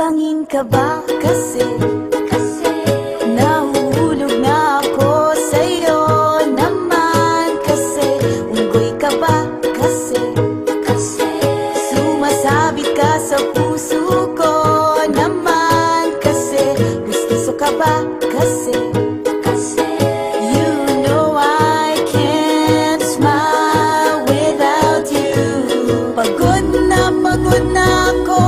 Bangin ka ba kasi nahuhulog na ako sa'yo naman kasi unggoy ka ba kasi sumasabit ka sa puso ko naman kasi gusto ka ba kasi you know I can't smile without you. Pagod na ako,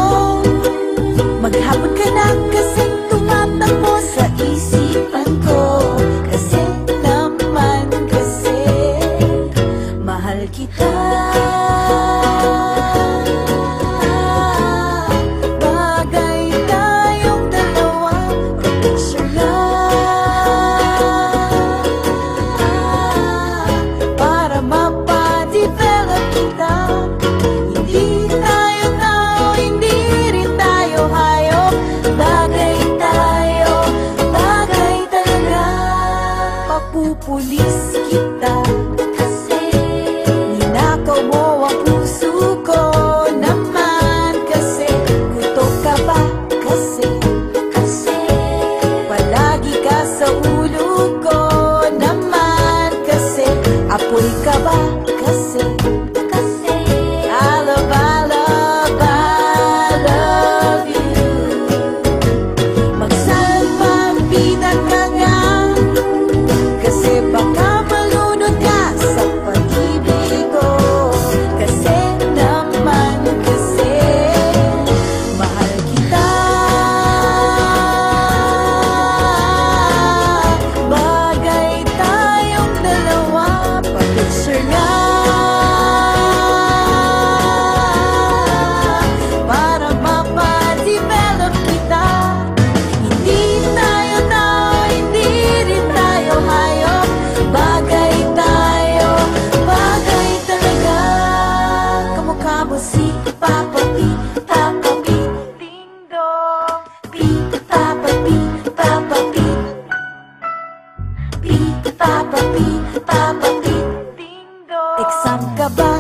maghapon ka na kasi tumatakbo sa isipan ko. Kasi naman kasi mahal kita. Bagay tayong dalawa, picture lang para mapadevelop kita. Hindi tayo tao, hindi rin tayo hayop. Bagay tayo, bagay talaga. Papupulis kita kasi ninakaw mo ang puso ko naman kasi gusto ka ba kasi palagi ka sa ulo ko naman kasi apoy ka ba kasi I love you. Magsalpapitan ka nga kasi baka malunod ka sa pag-ibig ko. Kasi naman kasi mahal kita. Bagay tayong dalawa, pa-picture nga para mapadevelop kita. Hindi tayo tao, hindi rin tayo hayop. Bagay tayo, bagay talaga. Kamukha mo si Papa P, Papa P, ding dong. P, Papa P, Papa P, P, Papa P, Papa P, ding dong. Exam ka ba